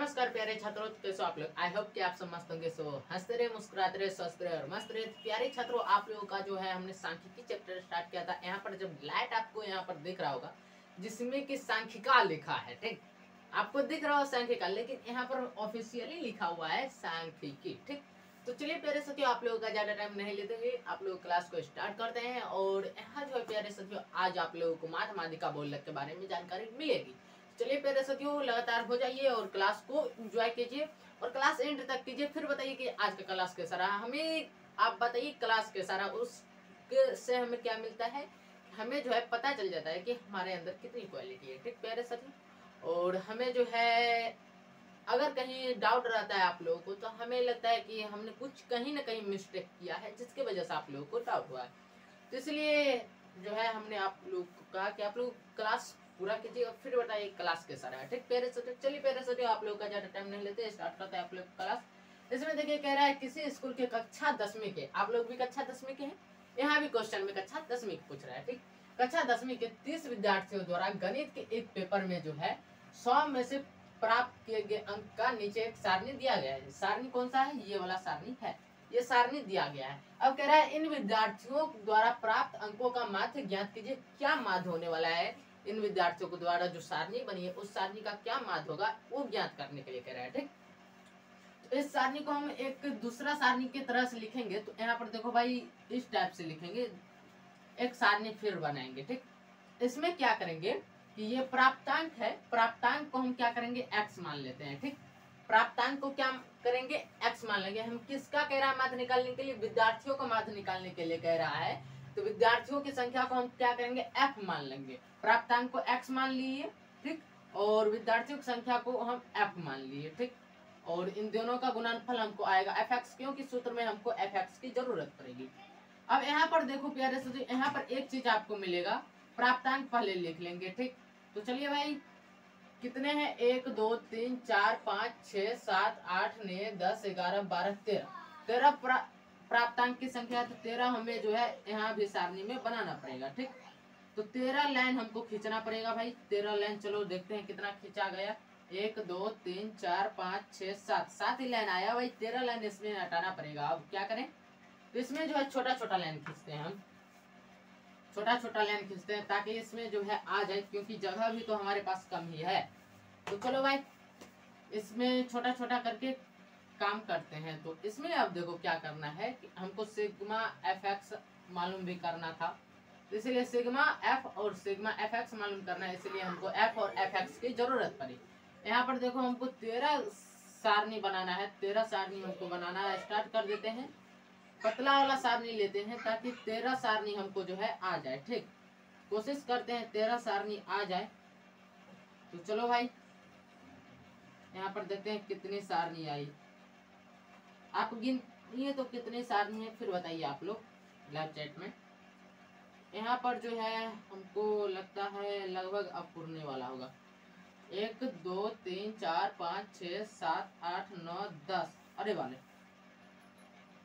नमस्कार प्यारे छात्रों, कैसे हो आप लोग। आई होप कि आप सब मस्त होंगे। सो हंसते रहे, मुस्कुराते रहे, स्वस्थ रहे और मस्त रहे। प्यारे छात्रों, आप लोगों का जो है हमने सांख्यिकी चैप्टर स्टार्ट किया था। यहाँ पर जब लाइट आपको यहाँ पर दिख रहा होगा जिसमें कि सांख्यिका लिखा है, ठीक, आपको दिख रहा हो सांख्यिका, लेकिन यहाँ पर ऑफिशियली लिखा हुआ है सांख्यिकी, ठीक। तो चलिए प्यारे साथियों, आप लोगों का ज्यादा टाइम नहीं लेते हुए आप लोग क्लास को स्टार्ट करते हैं। और यहाँ जो है प्यारे साथियों, आज आप लोगों को माध्यमादिका बोलक के बारे में जानकारी मिलेगी। चलिए प्यारे साथियों, लगातार हो जाइए और क्लास को एंजॉय कीजिए और क्लास एंड तक कीजिए। फिर बताइए कि आज का क्लास कैसा रहा। हमें आप बताइए क्लास कैसा रहा, उससे हमें क्या मिलता है, हमें जो है पता चल जाता है कि हमारे अंदर कितनी क्वालिटी है, ठीक प्यारे साथियों। और हमें जो है अगर कहीं डाउट रहता है आप लोगों को, तो हमें लगता है कि हमने कुछ कहीं ना कहीं मिस्टेक किया है जिसकी वजह से आप लोगों को डाउट हुआ है। तो इसलिए जो है हमने आप लोग को कहा कि आप लोग क्लास पूरा कीजिए और फिर बताइए क्लास कैसा रहा, ठीक प्यारे साथियों। चलिए प्यारे साथियों, आप लोगों का ज्यादा टाइम नहीं लेते, स्टार्ट करते हैं आप लोग क्लास। इसमें देखिए कह रहा है किसी स्कूल के कक्षा 10वीं के, आप लोग भी कक्षा 10वीं के हैं, यहाँ भी क्वेश्चन में कक्षा 10वीं पूछ रहा है, ठीक। कक्षा 10वीं के 30 विद्यार्थियों द्वारा गणित के एक पेपर में जो है 100 में से प्राप्त किए गए अंक का नीचे एक सारणी दिया गया है। सारणी कौन सा है, ये वाला सारणी है, ये सारणी दिया गया है। अब कह रहा है इन विद्यार्थियों द्वारा प्राप्त अंकों का माध्य ज्ञात कीजिए। क्या माध्य होने वाला है, इन विद्यार्थियों के द्वारा जो सारणी बनी है उस सारणी का क्या माध्य होगा वो ज्ञात करने के लिए कह रहा है, ठीक। तो इस सारणी को हम एक दूसरा सारणी की तरह से लिखेंगे। तो यहाँ पर देखो भाई, इस टाइप से लिखेंगे, एक सारणी फिर बनाएंगे, ठीक। इसमें क्या करेंगे कि ये प्राप्तांक है, प्राप्तांक को हम क्या करेंगे, x मान लेते हैं, ठीक। प्राप्तांक को क्या करेंगे, x मान लेंगे। हम किसका कह रहा है माध्य निकालने के लिए, विद्यार्थियों का माध्य निकालने के लिए कह रहा है। तो विद्यार्थियों की संख्या को हम क्या करेंगे, f मान लेंगे। प्राप्तांक को x मान लिए, ठीक, और विद्यार्थियों की संख्या को हम f मान लिए, ठीक। और इन दोनों का गुणनफल हमको आएगा fx, क्योंकि सूत्र में हमको fx की जरूरत पड़ेगी। अब यहाँ पर देखो प्यारे साथियों, यहाँ पर एक चीज आपको मिलेगा, प्राप्तांक पहले लिख लेंगे, ठीक। तो चलिए भाई, कितने हैं, 1 2 3 4 5 6 7 8 9 10 11 12 13 प्राप्तांक की संख्या। तो 13 हमें जो है यहाँ भी सारणी में बनाना पड़ेगा, ठीक। तो 13 लाइन हमको खींचना पड़ेगा भाई, 13 लाइन। चलो देखते हैं कितना खींचा गया, 1 2 3 4 5 6 7, 7 ही लाइन आया भाई। 13 लाइन इसमें हटाना पड़ेगा। अब क्या करें, तो इसमें जो है छोटा छोटा लाइन खींचते हैं, हम छोटा छोटा लाइन खींचते हैं ताकि इसमें जो है आ जाए, क्योंकि जगह भी तो हमारे पास कम ही है। तो चलो भाई, इसमें छोटा छोटा करके काम करते हैं। तो इसमें अब देखो क्या करना है कि हमको सिग्मा एफ एक्स मालूम भी करना था, तो इसलिए सिग्मा एफ और सिग्मा एफ एक्स मालूम करना है, इसलिए हमको एफ और एफ एक्स की जरूरत पड़ी। यहाँ पर देखो हमको 13 सारणी बनाना है, 13 सारणी हमको बनाना है। स्टार्ट कर देते हैं, पतला वाला सारणी लेते हैं ताकि 13 सारणी हमको जो है आ जाए, ठीक। कोशिश करते हैं 13 सारणी आ जाए। तो चलो भाई, यहाँ पर देखते हैं कितनी सारणी आई। आप गिनिए तो कितनी सारणी है, फिर बताइए आप लोग लाइव चैट में। यहाँ पर जो है हमको लगता है लगभग अब पुरने वाला होगा। 1 2 3 4 5 6 7 8 9 10, अरे वाले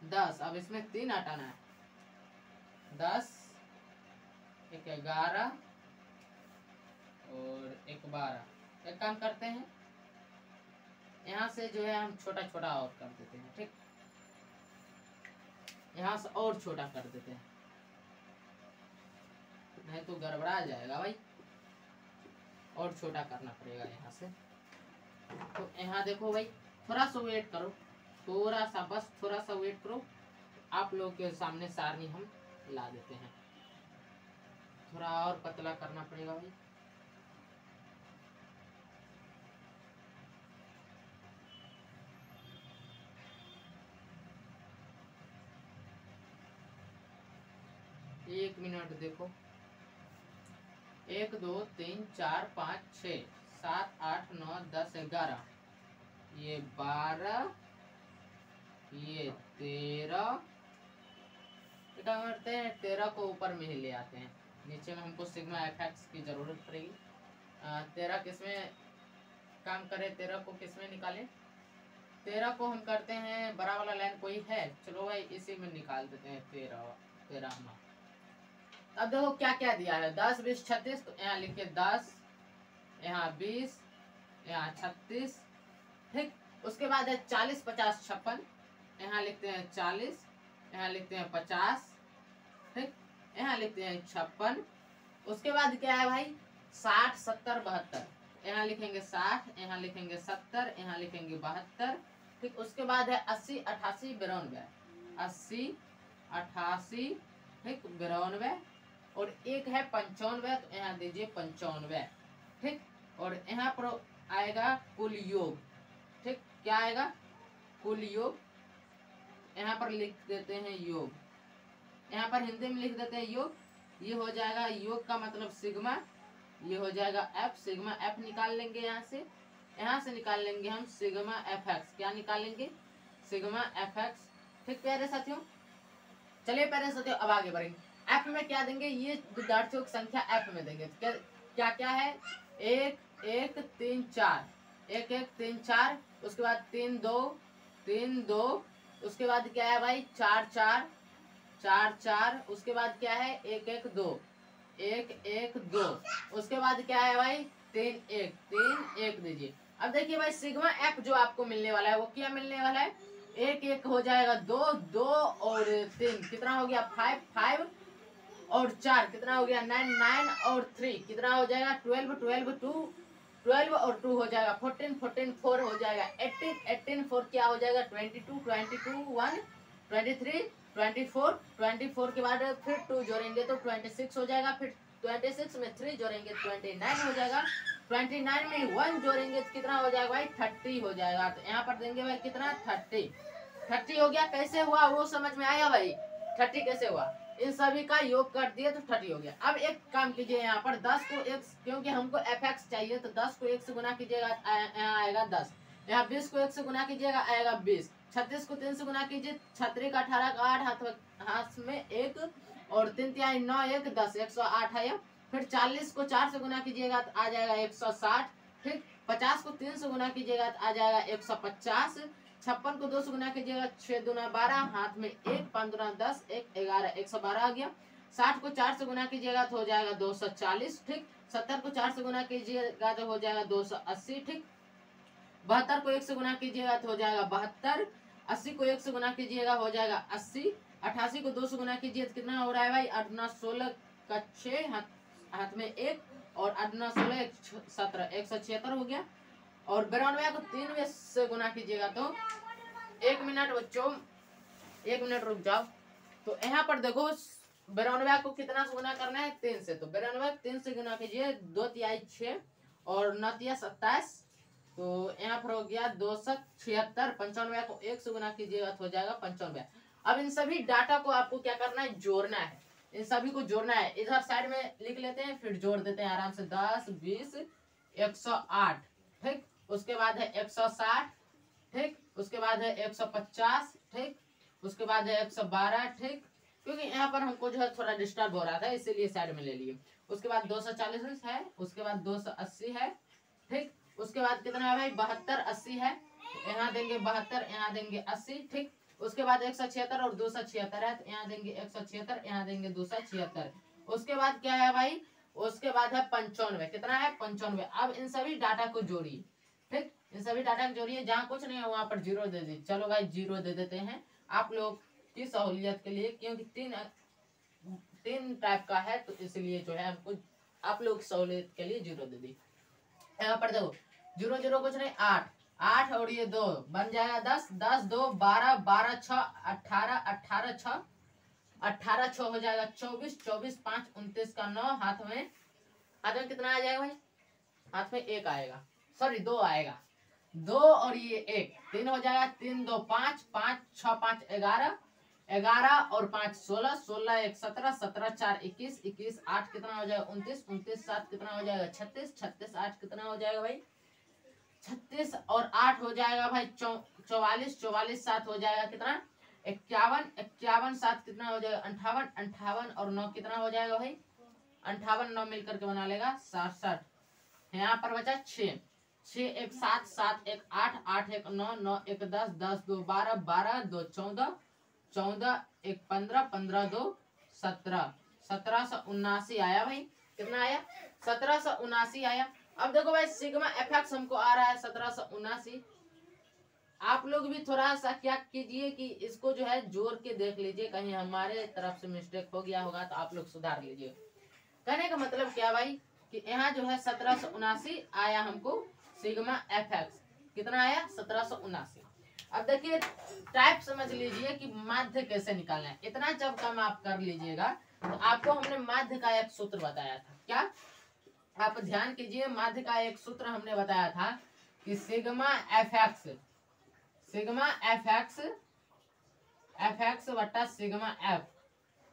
10। अब इसमें 3 हटाना है, 10 एक 11 और एक 12। एक काम करते हैं, यहाँ से जो है हम छोटा छोटा और कर देते हैं, ठीक। यहाँ से और छोटा कर देते हैं, नहीं तो गड़बड़ा जाएगा भाई, और छोटा करना पड़ेगा यहाँ से। तो यहाँ देखो भाई, थोड़ा सा वेट करो, थोड़ा सा, बस थोड़ा सा वेट करो। आप लोगों के सामने सारणी हम ला देते हैं, थोड़ा और पतला करना पड़ेगा भाई। एक मिनट देखो, 1 2 3 4 5 6 7 8 9 10 11, ये 12, ये 13। क्या करते हैं, 13 को ऊपर में ही ले आते हैं, नीचे में हमको सिग्मा एफ एक्स की जरूरत पड़ेगी। 13 किसमें काम करें, 13 को किसमें निकालें, 13 को हम करते हैं बड़ा वाला लाइन कोई है, चलो भाई इसी में निकाल देते हैं 13। अब देखो क्या क्या दिया है, 10 20 36। तो यहाँ लिखिए 10, यहाँ 20, यहाँ 36, ठीक। उसके बाद है 40 50 56, यहाँ लिखते हैं 40, यहाँ लिखते हैं 50, ठीक, यहाँ लिखते हैं 56। उसके बाद क्या है भाई 60 70 72, यहाँ लिखेंगे 60, यहाँ लिखेंगे 70, यहाँ लिखेंगे 72, ठीक। उसके बाद है 80 88 92, 80 88, ठीक, 92, और एक है 95, तो यहाँ दीजिए 95, ठीक। और यहाँ पर आएगा कुल योग, ठीक, क्या आएगा कुल योग, यहाँ पर लिख देते हैं योग, यहाँ पर हिंदी में लिख देते हैं योग। ये हो जाएगा योग का मतलब सिग्मा, ये हो जाएगा एफ, सिग्मा एफ निकाल लेंगे यहाँ से निकाल लेंगे हम सिग्मा एफ एक्स, क्या निकालेंगे सिग्मा एफ एक्स, ठीक प्यारे साथियों। चलिए प्यारे साथियों अब आगे बढ़ेंगे। एफ में क्या देंगे, ये विद्यार्थियों की संख्या एफ में देंगे, क्या क्या क्या है 1 1 3 4, 1 1 3 4, उसके बाद 3 2 3 2, उसके बाद क्या है भाई 4 4 4 4, उसके बाद क्या है 1 1 2 1 1 2, उसके बाद क्या है भाई 3 1 3 1 दीजिए। अब देखिए भाई सिग्मा एफ जो आपको मिलने वाला है वो क्या मिलने वाला है, 1 1 हो जाएगा 2 2 और 3 कितना हो गया 5 5 और 4 कितना हो गया 9 9 और 3 कितना हो जाएगा 12 12 2 12 और 2 हो जाएगा 14 14 4 हो जाएगा 18 18 4 क्या हो जाएगा 22 22 1 23 24 24 के बाद फिर 2 जोड़ेंगे तो 26 हो जाएगा, फिर 26 में 3 जोड़ेंगे 29 हो जाएगा, 29 में 1 जोड़ेंगे तो कितना हो जाएगा भाई 30 हो जाएगा। तो यहाँ पर देंगे भाई कितना 30 हो गया। कैसे हुआ वो समझ में आया भाई, 30 कैसे हुआ, इन सभी का योग कर दिए तो 30 हो गया। अब एक काम कीजिए, यहाँ पर 10 को 1, क्योंकि हमको एफ एक्स चाहिए तो 10 को 1 से गुना कीजिएगा यहाँ आएगा 10, यहाँ 20 को 1 से गुना कीजिएगा आएगा 20, 36 को 3 से गुना कीजिए 36 का 18 का 8 हाथ में 1 और 3 3 9 1 10 108 है। फिर 40 को 4 से गुना कीजिएगा तो आ जाएगा 160, ठीक। 50 को 3 से गुना कीजिएगा तो आ जाएगा 150, 56 को 2 से गुना कीजिएगा 6 दूना 12, हाथ में 1 5 दूना 10 1 11 112 आ गया। 60 को 4 से गुना कीजिएगा तो हो जाएगा 240, ठीक। 70 को 4 से गुना कीजिएगा तो हो जाएगा 280, ठीक। 72 को 1 से गुना कीजिएगा तो हो जाएगा 72, 80 को 1 से गुना कीजिएगा हो जाएगा 80, 88 को 2 से गुना कीजिए तो कितना हो रहा है भाई 8 9 16 का 6 हाथ में 1 और 8 9 16 17 176 हो गया। और 92 को 3 से गुना कीजिएगा तो 1 मिनट बच्चों 1 मिनट रुक जाओ। तो यहाँ पर देखो 92 को कितना से गुना करना है 3 से, तो 92 3 से गुना कीजिए 2 तिहाई 6 और 9 तिहाई 27, तो यहाँ पर हो गया 276। 95 को 1 से गुना कीजिएगा तो हो जाएगा 95। अब इन सभी डाटा को आपको क्या करना है जोड़ना है, इन सभी को जोड़ना है। इधर साइड में लिख लेते हैं फिर जोड़ देते हैं आराम से 10 20 108, ठीक। उसके बाद है 160, ठीक। उसके बाद है 150, ठीक। उसके बाद है 112, ठीक, क्योंकि यहाँ पर हमको जो है थोड़ा डिस्टर्ब हो रहा था इसीलिए साइड में ले लिए। उसके बाद 240 है, उसके बाद 280 है, ठीक। उसके बाद कितना है भाई 72 80 है, यहाँ देंगे 72 यहाँ देंगे 80, ठीक। उसके बाद 176 और 276 है तो यहाँ देंगे 176 यहाँ देंगे 276। उसके बाद क्या है भाई, उसके बाद है 95, कितना है 95। अब इन सभी डाटा को जोड़िए, ठीक। इन सभी डाटा को जोड़िए, जहाँ कुछ नहीं है वहां पर 0 दे दीजिए। चलो भाई 0 दे देते हैं आप लोग की सहूलियत के लिए, क्योंकि तीन टाइप का है तो इसलिए जो है हमको आप लोग की सहूलियत के लिए 0 दे दी। यहाँ पर देखो 0 0 कुछ नहीं 8 8 और ये 2 बन जाएगा 10 10 2 12 12 6 18 18 6 18 6 हो जाएगा 24 24 5 29 का 9, हाथ में कितना आ जाएगा भाई, हाथ में 1 आएगा, सॉरी 2 आएगा, 2 और ये 1 3 हो जाएगा 3 2 5 5 6 5 11 11 और 5 16 16 1 17 17 4 21 21 8 कितना हो जाएगा 29 29 7 कितना हो जाएगा 36 36 8 कितना हो जाएगा भाई 36 और 8 हो जाएगा भाई 44 44 7 हो जाएगा कितना 51 51 7 कितना हो जाएगा 58 58 और 9 कितना हो जाएगा भाई 58 9 मिलकर के बना लेगा 67। यहाँ पर बचा 6 6 1 7 7 1 8 8 1 9 9 1 10 10 2 12 12 2 14 14 1 15 15 2 17 1779 आया भाई, कितना आया 1779 आया। अब देखो भाई सिग्मा एफ एक्स हमको आ रहा है 1779, आप लोग भी थोड़ा सा क्या कीजिए कि इसको जो है जोड़ के देख लीजिए, कहीं हमारे तरफ से मिस्टेक हो गया होगा तो आप लोग सुधार लीजिए। कहने का मतलब क्या भाई कि यहाँ जो है 1779 आया हमको सिग्मा एफ एक्स, कितना आया 1779। अब देखिए टाइप समझ लीजिए कि माध्य कैसे निकालना है। इतना जब काम आप कर लीजिएगा तो आपको हमने माध्य का एक सूत्र बताया था। क्या आप ध्यान कीजिए, माध्य का एक सूत्र हमने बताया था कि sigma F x, sigma F x बट्टा सिग्मा एफ,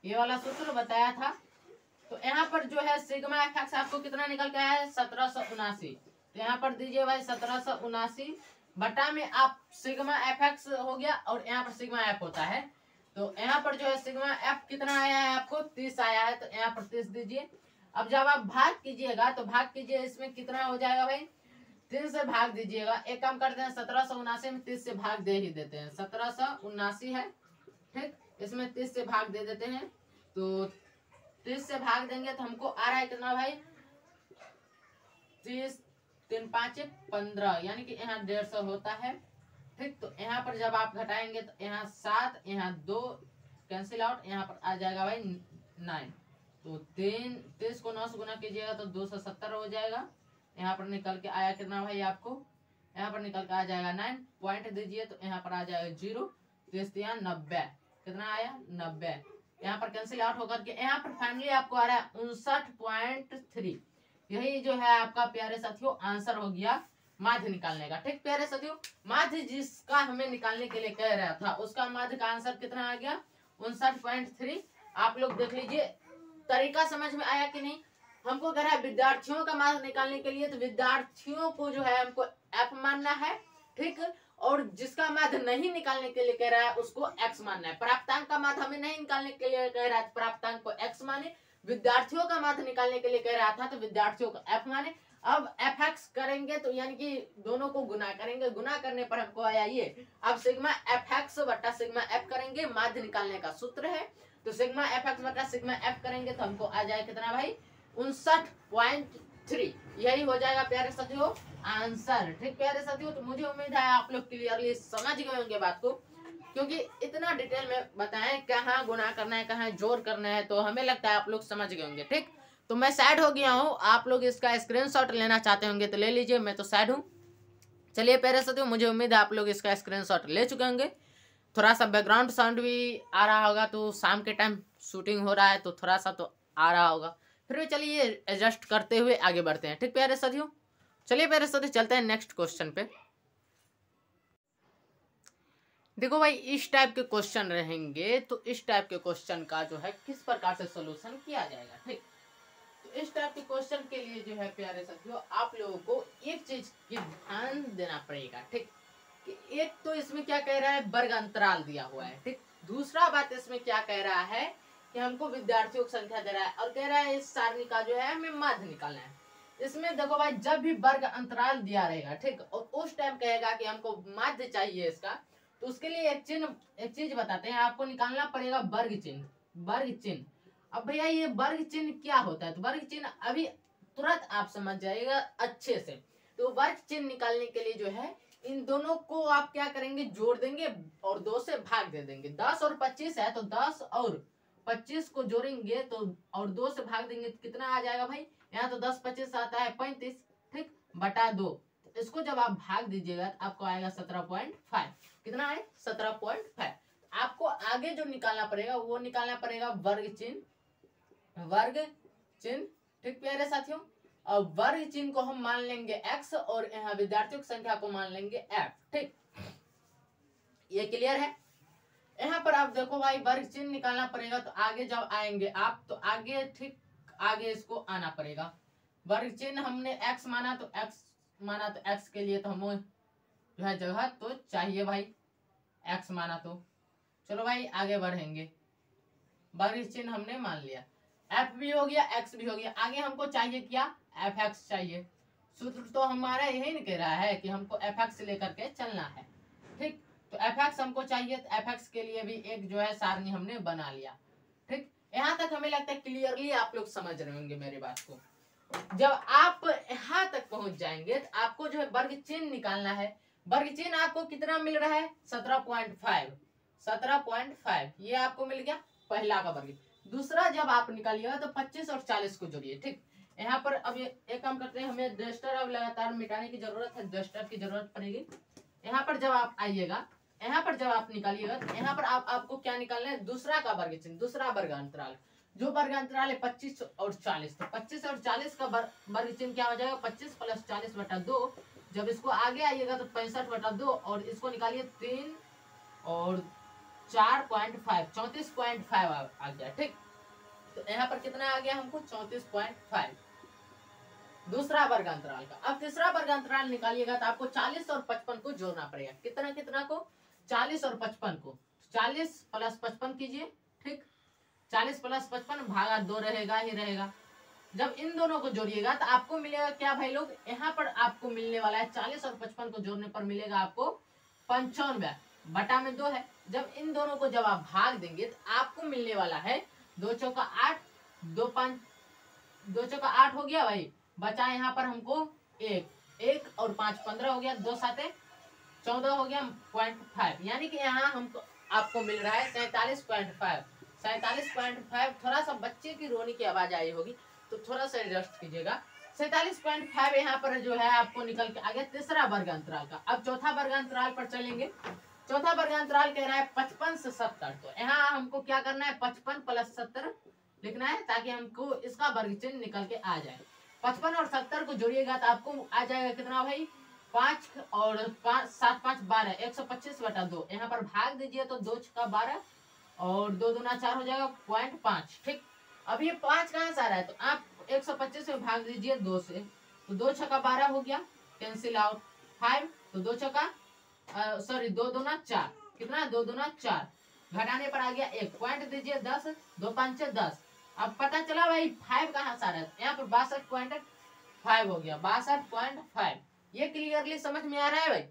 ये वाला सूत्र बताया था। तो यहाँ पर जो है सिग्मा एफ एक्स आपको कितना निकल के आया है 1779। तो यहाँ पर दीजिए भाई 1779 बटा में आप सिग्मा एफ एक्स हो गया और यहाँ पर सिग्मा एफ होता है। तो यहाँ पर जो है सिग्मा एफ कितना आया है आपको 30 आया है, तो यहाँ पर 30 दीजिए। अब जब आप भाग कीजिएगा तो भाग कीजिए, इसमें कितना हो जाएगा भाई 3 से भाग दीजिएगा। एक काम करते हैं 1779 में 30 से भाग दे ही देते हैं, 1779 है ठीक, इसमें 30 से भाग दे देते हैं। तो 30 से भाग देंगे तो हमको आ रहा है कितना भाई 30 3 5 15, यानी कि यहाँ 150 होता है ठीक। तो यहाँ पर जब आप घटाएंगे तो यहाँ 7, यहाँ 2 कैंसिल आउट, यहाँ पर आ जाएगा भाई 9। तो 30 को 9 से गुना कीजिएगा तो 270 हो जाएगा। यहाँ पर निकल के आया कितना भाई आपको, यहाँ पर निकल के आ जाएगा 9 पॉइंट दीजिए तो यहाँ पर आ जाएगा 0, 30 90, कितना आया 90। यहाँ पर कैंसिल आउट होकर के यहाँ पर फाइनली आपको आ रहा है 59.3। यही जो है आपका प्यारे साथियों आंसर हो गया माध्य निकालने का। ठीक प्यारे साथियों, माध्य जिसका हमें निकालने के लिए कह रहा था उसका माध्य का आंसर कितना आ गया 59.3। आप लोग देख लीजिए तरीका समझ में आया कि नहीं। हमको कह रहा है विद्यार्थियों का माध्य निकालने के लिए, तो विद्यार्थियों को जो है हमको एफ मानना है ठीक, और जिसका माध्य नहीं निकालने के लिए कह रहा है उसको एक्स मानना है। प्राप्तांक का माध्य हमें नहीं निकालने के लिए कह रहा है प्राप्तांक को एक्स माने, विद्यार्थियों का माध्य निकालने के लिए कह रहा था तो विद्यार्थियों को एफ माने। अब एफ एक्स करेंगे तो यानी कि दोनों को गुना करेंगे, गुना करने पर हमको आया ये। अब सिग्मा एफ एक्स बटा सिग्मा एफ करेंगे, माध्य निकालने का सूत्र है। तो सिग्मा एफ एक्स बटा सिग्मा एफ करेंगे तो हमको आ जाए कितना भाई 59.3। यही हो जाएगा प्यारे साथियों आंसर। ठीक प्यारे साथियों, तो मुझे उम्मीद है आप लोग क्लियरली समझ गए होंगे बात को, क्योंकि इतना डिटेल में बताएं कहाँ गुना करना है कहाँ जोड़ करना है, तो हमें लगता है आप लोग समझ गए होंगे। ठीक, तो मैं सैड हो गया हूँ, आप लोग इसका स्क्रीनशॉट लेना चाहते होंगे तो ले लीजिए, मैं तो सैड हूँ। चलिए प्यारे साथियों, मुझे उम्मीद है आप लोग इसका स्क्रीनशॉट ले चुके होंगे। थोड़ा सा बैकग्राउंड साउंड भी आ रहा होगा, तो शाम के टाइम शूटिंग हो रहा है तो थोड़ा सा तो आ रहा होगा, फिर भी चलिए एडजस्ट करते हुए आगे बढ़ते हैं। ठीक प्यारे साथियों, चलिए प्यारे साथियों चलते हैं नेक्स्ट क्वेश्चन पे। देखो भाई इस टाइप के क्वेश्चन रहेंगे, तो इस टाइप के क्वेश्चन का जो है किस प्रकार से सोल्यूशन किया जाएगा। ठीक, तो इस टाइप के क्वेश्चन के लिए जो है प्यारे साथियों आप लोगों को एक चीज की ध्यान देना पड़ेगा। ठीक, कि एक तो इसमें क्या कह रहा है वर्ग अंतराल दिया हुआ है। ठीक, दूसरा बात इसमें क्या कह रहा है कि हमको विद्यार्थियों की संख्या दे रहा है और कह रहा है इस सारणी का जो है हमें माध्य निकालना है। इसमें देखो भाई जब भी वर्ग अंतराल दिया रहेगा ठीक, और उस टाइम कहेगा कि हमको माध्य चाहिए इसका, तो उसके लिए एक चीज बताते हैं, आपको निकालना पड़ेगा वर्ग चिन्ह। वर्ग चिन्ह, अब भैया ये वर्ग चिन्ह क्या होता है, तो वर्ग चिन्ह अभी तुरंत आप समझ जाइएगा अच्छे से। तो वर्ग चिन्ह निकालने के लिए जो है इन दोनों को आप क्या करेंगे जोड़ देंगे और 2 से भाग दे देंगे। 10 और 25 है तो 10 और 25 को जोड़ेंगे तो और 2 से भाग देंगे तो कितना आ जाएगा भाई, यहाँ तो 10 25 आता है 35 ठीक, बटा 2। तो इसको जब आप भाग दीजिएगा तो आपको आएगा 17.5। कितना है 17.5। आपको आगे जो निकालना पड़ेगा वो निकालना पड़ेगा वर्ग चिन्ह, वर्ग चिन्ह। ठीक प्यारे साथियों, और वर्ग चिन्ह को हम मान लेंगे x और यहाँ विद्यार्थियों की संख्या को मान लेंगे f। ठीक, ये क्लियर है। यहाँ पर आप देखो भाई वर्ग चिन्ह निकालना पड़ेगा, तो आगे जब आएंगे आप तो आगे ठीक आगे इसको आना पड़ेगा। वर्ग चिन्ह हमने x माना तो x के लिए तो हमें जो है जगह तो चाहिए भाई, x माना तो चलो भाई आगे बढ़ेंगे। वर्ग चिन्ह हमने मान लिया, f भी हो गया x भी हो गया, आगे हमको चाहिए क्या fx चाहिए। सूत्र तो हमारा यही नहीं कह रहा है कि हमको fx लेकर के चलना है। ठीक, तो fx हमको चाहिए, तो fx के लिए भी एक जो है सारणी हमने बना लिया। ठीक, यहाँ तक हमें लगता है क्लियरली आप लोग समझ रहे होंगे मेरी बात को। जब आप यहाँ तक पहुंच जाएंगे तो आपको जो है वर्ग चिन्ह निकालना है। वर्ग चिन्ह आपको कितना मिल रहा है 17.5, 17.5 ये आपको मिल गया पहला का वर्ग। दूसरा जब आप निकालिएगा तो 25 और 40 को जोड़िए। ठीक, यहाँ पर अब ये एक काम करते हैं, हमें डस्टर अब लगातार मिटाने की जरूरत है, डस्टर की जरूरत पड़ेगी। यहाँ पर जब आप आइएगा, यहाँ पर जब आप निकालिएगा, यहाँ पर आपको क्या निकालना है, दूसरा का वर्ग चिन्ह, दूसरा वर्ग अंतराल, जो वर्ग अंतराल है 25 और 40। तो 25 और 40 का वर्ग चिन्ह क्या हो जाएगा, 25 प्लस 40 बटा 2। जब इसको आगे आइएगा तो 65 बटा 2 और इसको निकालिए 3 और 4.5, 34.5 आ गया। ठीक, तो यहाँ पर कितना आ गया हमको 34.5 दूसरा वर्ग अंतराल का। अब तीसरा वर्ग अंतराल निकालिएगा तो आपको 40 और 55 को जोड़ना पड़ेगा। कितना कितना को, 40 और 55 को, 40 प्लस 55 कीजिए। ठीक, 40 प्लस 55 भागा 2 रहेगा ही रहेगा। जब इन दोनों को जोड़िएगा तो आपको मिलेगा क्या भाई लोग, यहाँ पर आपको मिलने वाला है 40 और 55 को जोड़ने पर मिलेगा आपको 95 बटा में 2 है। जब इन दोनों को जब आप भाग देंगे तो आपको मिलने वाला है 2 चौका 8, 2 चौका 8 हो गया भाई, बचा यहाँ पर हमको 1 और 5 15 हो गया, 2 साते 14 हो गया 0.5, यानी कि यहाँ हमको आपको मिल रहा है 47.5। 47.5, थोड़ा सा बच्चे की रोने की आवाज आई होगी तो थोड़ा सा एडजस्ट कीजिएगा। 47.5 यहाँ पर जो है आपको निकल के आ गया तीसरा वर्ग अंतराल का। अब चौथा वर्ग अंतराल पर चलेंगे। चौथा वर्ग अंतराल कह रहा है 55 से 70। तो यहाँ हमको क्या करना है, 55 प्लस 70 लिखना है ताकि हमको इसका वर्ग चिन्ह निकल के आ जाए। 55 और 70 को जोड़िएगा तो आपको आ जाएगा कितना भाई, 5 और 5 7 5 12, 125 बटा 2। यहाँ पर भाग दीजिए तो 2 छक्का 12 और 2 दूना 4 हो जाएगा 0.5। ठीक, अब ये 5 कहाँ से आ रहा है, तो आप 125 में भाग दीजिए 2 से, तो 2 छक्का 12 हो गया, कैंसिल आउट 5, तो 2 छक्का सॉरी 2 दूना 4, कितना 2 दूना 4, घटाने पर आ गया 1, पॉइंट दीजिए 10, 2 5 10। अब पता चला भाई 5 कहाँ से आ रहा है, यहाँ पर 62.5 हो गया, 62.5। ये क्लियरली समझ में आ रहा है भाई,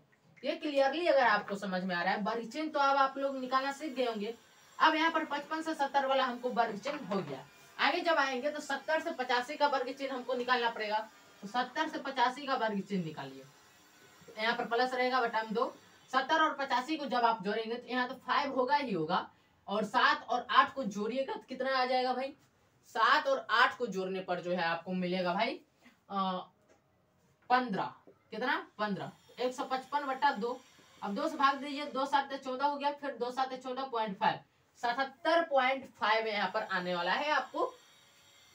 ये क्लियरली अगर आपको समझ में आ रहा है वर्ग चिन्ह तो अब आप लोग निकालना सीख गए होंगे। अब यहाँ पर 55 से 70 वाला हमको वर्ग चिन्ह हो गया। आगे जब आएंगे तो 70 से 85 का वर्ग चिन्ह हमको निकालना पड़ेगा। तो 70 से 85 का वर्ग चिन्ह निकालिए, यहाँ पर प्लस रहेगा बटा में 2। 70 और 85 को जब आप जोड़ेंगे तो यहाँ तो 5 होगा ही होगा, और 7 और 8 को जोड़िएगा तो कितना आ जाएगा भाई, 7 और 8 को जोड़ने पर जो है आपको मिलेगा भाई 15, कितना 15, 155 बटा 2। अब 2 से भाग दीजिए, 2 7 14 हो गया, फिर 2 7 14.5, 77.5 यहाँ पर आने वाला है आपको।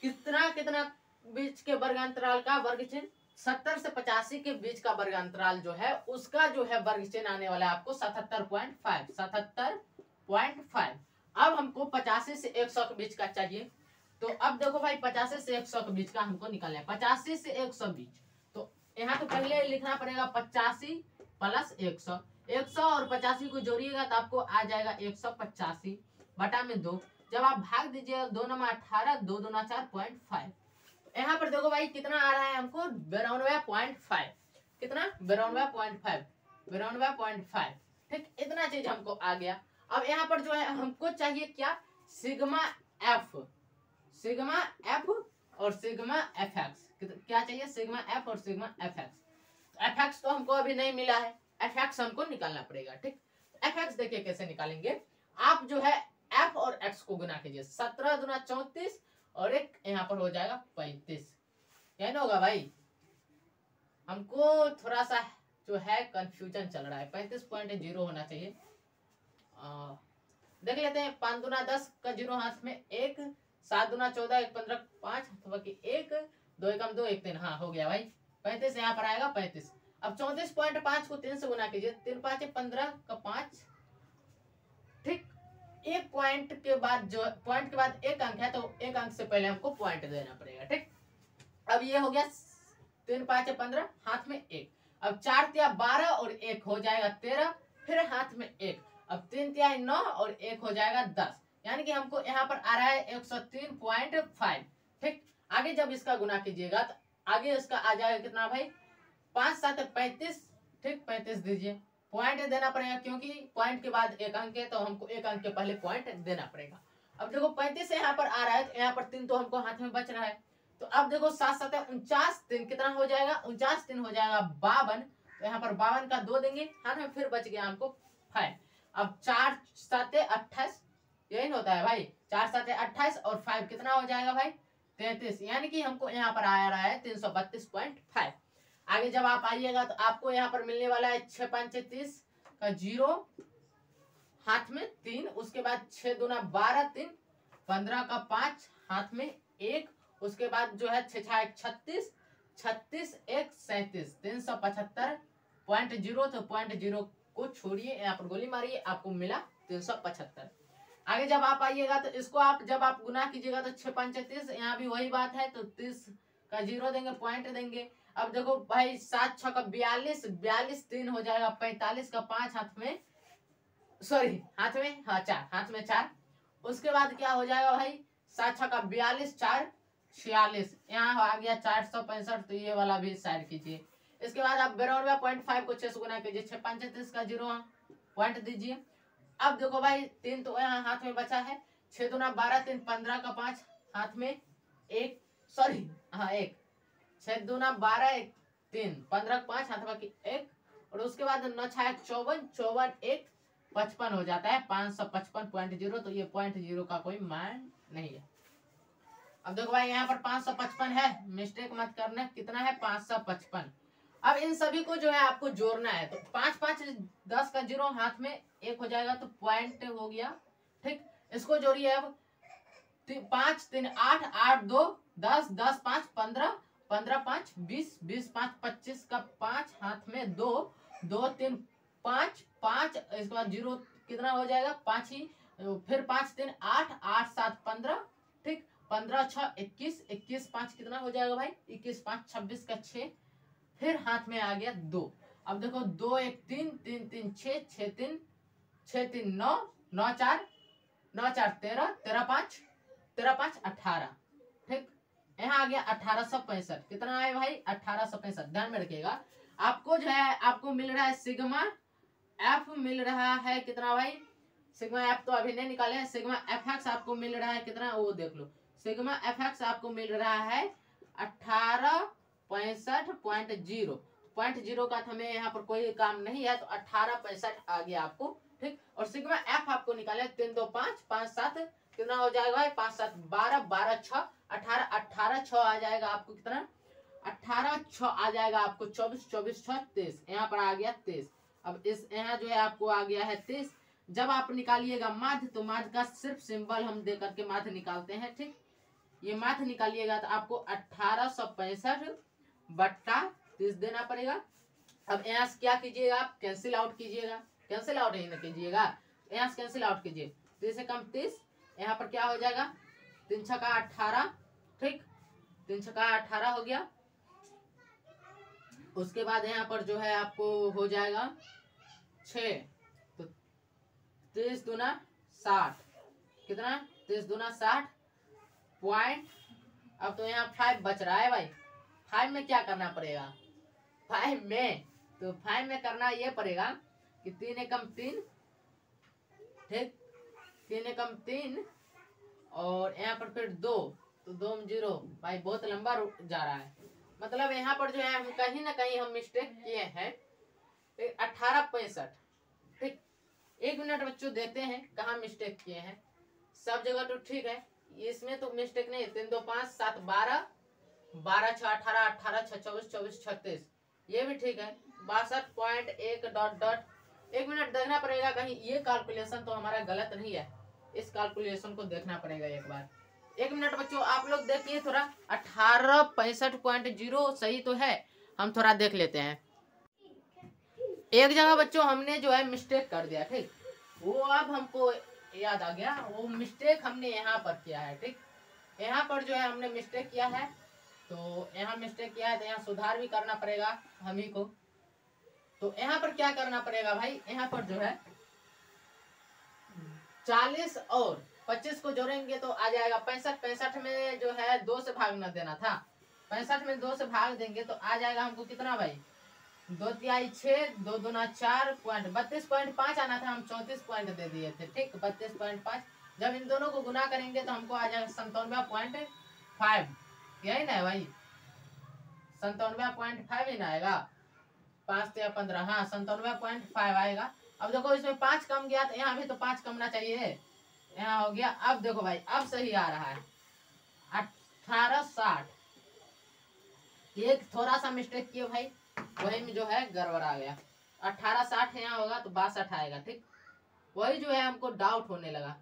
कितना कितना बीच के वर्ग अंतराल का वर्ग चिन्ह, 70 से 85 के बीच का वर्ग अंतराल जो है उसका जो है वर्ग चिन्ह आने वाला है आपको 77.5, 77.5। अब हमको 85 से 100 के बीच का चाहिए। तो अब देखो भाई 85 से 100 के बीच का हमको निकालना है, 85 से 100 बीच। तो यहाँ तो पहले लिखना पड़ेगा 85 प्लस 100, 100 और 85 को जोड़िएगा तो आपको आ जाएगा 185 बटा में 2। जब आप भाग दीजिएगा 2 9 18, 2 2 4.5। यहाँ पर देखो भाई कितना आ रहा है हमको 92.5, कितना 92.5, 92.5। ठीक, इतना चीज हमको आ गया। अब यहाँ पर जो है हमको चाहिए क्या, सिग्मा एफ, सिग्मा एफ और सिग्मा एफ एक्स। क्या चाहिए, सिग्मा एफ और sigma F x. F x तो हमको अभी नहीं मिला है, एफ एक्स हमको निकालना पड़ेगा। ठीक, एफ एक्स देखिए कैसे निकालेंगे। आप जो है एफ और एक्स को गुना कीजिए, 17 दूना 34 और एक यहाँ पर हो जाएगा 35। क्या होगा भाई, हमको थोड़ा सा जो है कंफ्यूजन चल रहा है, 35.0 होना चाहिए। देख लेते हैं, 5 दूना 10 का 0 हाथ में 1, 7 दूना 14, 1 15 5, अथवा कि 1 2 1 2 1 3, हाँ हो गया भाई 35 यहाँ पर आएगा 35। अब 34.5 को 3 से गुना कीजिए, 3 5 15 का 5। ठीक, एक पॉइंट के बाद जो पॉइंट के बाद एक अंक है तो एक अंक से पहले हमको पॉइंट देना पड़ेगा। ठीक, अब ये हो गया 3 5 15, हाथ में 1। अब 4 तिया 12 और 1 हो जाएगा 13, फिर हाथ में 1। अब 3 तिया 9 और 1 हो जाएगा 10, यानी कि हमको यहाँ पर आ रहा है 103.5। ठीक, आगे जब इसका गुना कीजिएगा तो आगे इसका आ जाएगा कितना भाई, 5 7 35। ठीक, 35 दीजिए, पॉइंट देना पड़ेगा क्योंकि पॉइंट के बाद एक अंक है तो हमको एक अंक के पहले पॉइंट देना पड़ेगा। अब देखो 35 यहाँ पर आ रहा है तो यहाँ पर 3 तो हमको हाथ में बच रहा है। तो अब देखो 7 7 49, 3 कितना हो जाएगा, 49 3 हो जाएगा 52। तो यहाँ पर 52 का 2 देंगे, हाँ ना, फिर बच गया हमको 5। अब 4 7 28, यही ना होता है भाई, 4 7 28 और 5 कितना हो जाएगा भाई 33, यानी कि हमको यहाँ पर आ रहा है 332.5। आगे जब आप आइएगा तो आपको यहाँ पर मिलने वाला है 6 5 30 का 0, हाथ में 3, उसके बाद 6 दूना 12 3, 15 का 5, हाथ में 1, उसके बाद जो है 6 6 36, 36 1 37, 375.0। तो 0.0 को छोड़िए, यहाँ पर गोली मारिए, आपको मिला 375। आगे जब आप आइएगा तो इसको आप जब आप गुना कीजिएगा तो 6 5 30, यहाँ भी वही बात है, तो 30 का 0 देंगे, पॉइंट देंगे। अब देखो भाई 7 6 का 42, 42 3 हो जाएगा 45 का 5, हाथ में सॉरी हाथ में, हाँ 4, हाथ में 4। उसके बाद क्या हो जाएगा भाई 7 6 का 42, 4 46, यहाँ आ गया 465। तो ये वाला भी साइड कीजिए। इसके बाद आप 92.5 को 6 से गुना कीजिए, 6 5 30 का 0 पॉइंट दीजिए। अब देखो भाई 3 तो यहाँ हाथ में बचा है, 6 दूना 12 3, 15 का 5, हाथ में 1, सॉरी हाँ 1, 6 दूना 12 1 3, 15 का 5, हाथ बाकी 1, और उसके बाद 9 6 54, 54 1 55 हो जाता है 555.0। तो ये 0.0 का कोई मान नहीं है। अब देखो भाई यहाँ पर 555 है, मिस्टेक मत करना, कितना है 555। अब इन सभी को जो है आपको जोड़ना है, तो 5 5 10 का 0, हाथ में 1 हो जाएगा, तो पॉइंट हो गया। ठीक, इसको जोड़िए अब 5 3 8 8 2 10 10 5 15 15 5 20 20 5 25 का 5, हाथ में 2 2 3 5 5, इसके बाद 0 कितना हो जाएगा 5 ही, फिर 5 3 8 8 7 15। ठीक, 15 6 21, 21 5 कितना हो जाएगा भाई 21 5 26 का 6, फिर हाथ में आ गया 2। अब देखो 2 1 3 3 3 6 6 3 6 3 9 9 4 9 4 13 13 5 13 5 18। ठीक, यहाँ आ गया 1865। कितना है भाई 1865। ध्यान में रखिएगा, आपको जो है आपको मिल रहा है सिग्मा एफ मिल रहा है कितना भाई, सिग्मा एफ तो अभी नहीं निकाले हैं, सिग्मा एफ एक्स आपको मिल रहा है कितना, वो देख लो, सिग्मा एफ एक्स आपको मिल रहा है 1865.0। 0.0 का हमें यहाँ पर कोई काम नहीं है, तो 1865 आ गया आपको। ठीक, और सिग्मा एफ आपको निकाले 3 2 5 5 7, कितना हो जाएगा भाई 5 7 12 12 6 18 18 6 आ जाएगा आपको, कितना 18 6 आ जाएगा आपको 24 24 6 23, यहाँ पर आ गया 23। अब इस यहाँ जो है आपको आ गया है 23। जब आप निकालिएगा माध्य, तो माध्य का सिर्फ सिंबल हम दे करके माध्य निकालते हैं। ठीक, ये माध्य निकालिएगा तो आपको 1865/30 देना पड़ेगा। अब यहाँ से क्या कीजिएगा, आप कैंसिल आउट कीजिएगा, कैंसिल आउट ही ना कीजिएगा, यहाँ से कैंसिल आउट कीजिए, 30 से कम 30, यहाँ पर क्या हो जाएगा 3 6 का 18। ठीक, 3 6 का 18 हो गया। उसके बाद यहाँ पर जो है आपको हो जाएगा 6, तो 30 दूना 60, कितना 30 दूना 60 पॉइंट। अब तो यहाँ 5 बच रहा है भाई, 5 में क्या करना पड़ेगा, 5 में तो 5 में करना ये पड़ेगा कि 3 एकम 3, ठीक 3 एकम 3, और यहाँ पर फिर 2, तो 2 में 0 भाई, बहुत लंबा जा रहा है। मतलब यहाँ पर जो है हम कहीं ना कहीं हम मिस्टेक किए हैं 1865। ठीक, 1 मिनट बच्चों देखते हैं कहाँ मिस्टेक किए हैं, सब जगह तो ठीक है, इसमें तो मिस्टेक नहीं। 3 2 5 7 12 12 6 18 18 6 24 24 36, ये भी ठीक है। 62.1 डॉट डॉट 1 मिनट देखना पड़ेगा, कहीं ये कैलकुलेशन तो हमारा गलत नहीं है, इस कैलकुलेशन को देखना पड़ेगा एक बार। 1 मिनट बच्चों आप लोग देखिए थोड़ा, 1865.0 सही तो है, हम थोड़ा देख लेते हैं। एक जगह बच्चों हमने जो है मिस्टेक कर दिया, ठीक, वो अब हमको याद आ गया, वो मिस्टेक हमने यहाँ पर किया है। ठीक, यहाँ पर जो है हमने मिस्टेक किया है, तो यहाँ मिस्टेक किया है तो यहाँ सुधार भी करना पड़ेगा हम ही को। तो यहाँ पर क्या करना पड़ेगा भाई, यहाँ पर जो है 40 और 25 को जोड़ेंगे तो आ जाएगा 65। 65 में जो है 2 से भाग न देना था, 65 में 2 से भाग देंगे तो आ जाएगा हमको कितना भाई 2 तिहाई 6 2 दूना 4 पॉइंट 32.5 आना था, हम 34 पॉइंट दे दिए थे। ठीक, 32.5 जब इन दोनों को गुना करेंगे तो हमको आ जाएगा 97.5, यही ना है भाई 97.5 ही ना आएगा। 5 या 15, हाँ 97.5 आएगा। अब देखो इसमें 5 कम गया तो यहाँ भी तो 5 कमना चाहिए, यहाँ हो गया। अब देखो भाई अब सही आ रहा है 1860। ये थोड़ा सा मिस्टेक किए भाई, वही में जो है गड़बड़ आ गया। 1860 यहाँ होगा तो 62 आएगा, ठीक। वही जो है हमको डाउट होने लगा,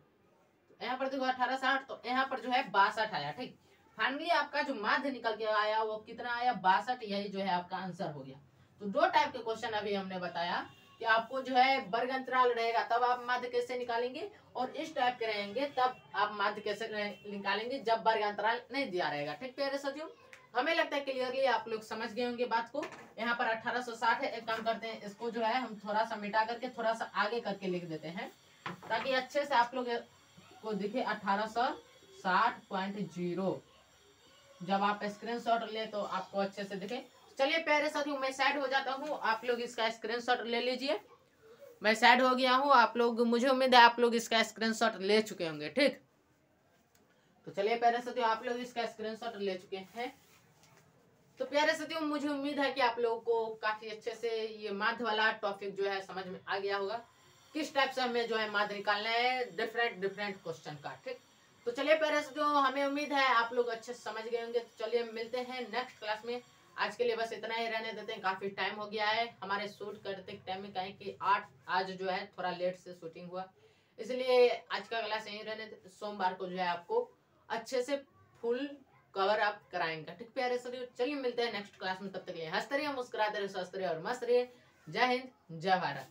यहाँ पर देखो 1860 तो यहाँ पर जो है 62 आया, ठीक। फाइनली आपका जो माध्य निकल के आया वो कितना आया, 62। यही जो है आपका आंसर हो गया। तो दो टाइप के क्वेश्चन अभी हमने बताया कि आपको जो है वर्ग अंतराल रहेगा तब आप माध्य कैसे निकालेंगे, और इस टाइप के रहेंगे तब आप माध्य कैसे निकालेंगे जब वर्ग अंतराल नहीं दिया रहेगा, ठीक प्यारे साथियों। हमें लगता है क्लियरली आप लोग समझ गए होंगे बात को। यहाँ पर 1860 है, एक काम करते हैं इसको जो है हम थोड़ा सा मिटा करके थोड़ा सा आगे करके लिख देते हैं ताकि अच्छे से आप लोग को दिखे 1860.0। जब आप स्क्रीनशॉट ले तो आपको अच्छे से दिखे। चलिए प्यारे साथियों मैं साइड हो जाता हूँ, आप लोग इसका स्क्रीनशॉट ले लीजिए। मैं साइड हो गया हूँ, आप लोग, मुझे उम्मीद है आप लोग इसका स्क्रीनशॉट ले चुके होंगे, ठीक। तो चलिए प्यारे साथियों आप लोग इसका स्क्रीनशॉट ले चुके हैं। तो प्यारे साथियों मुझे उम्मीद है कि आप लोगों को काफी अच्छे से ये माध्य वाला टॉपिक जो है समझ में आ गया होगा, किस टाइप से हमें जो है माध्य निकालना है डिफरेंट क्वेश्चन का, ठीक। तो चलिए प्यारे साथियों हमें उम्मीद है आप लोग अच्छे से समझ गए होंगे। तो चलिए मिलते हैं नेक्स्ट क्लास में। आज के लिए बस इतना ही रहने देते हैं, काफी टाइम हो गया है हमारे शूट करते टाइम में, कहें कि 8 आज जो है थोड़ा लेट से शूटिंग हुआ, इसलिए आज का क्लास यहीं रहने देते। सोमवार को जो है आपको अच्छे से फुल कवर अप कराएंगे, ठीक प्यारे साथियों। चलिए मिलते हैं नेक्स्ट क्लास में, तब तक के लिए हंसते रहिए, मुस्कुराते रहिए, स्वस्थ रहिए और मस्त रहिए। जय हिंद, जय भारत।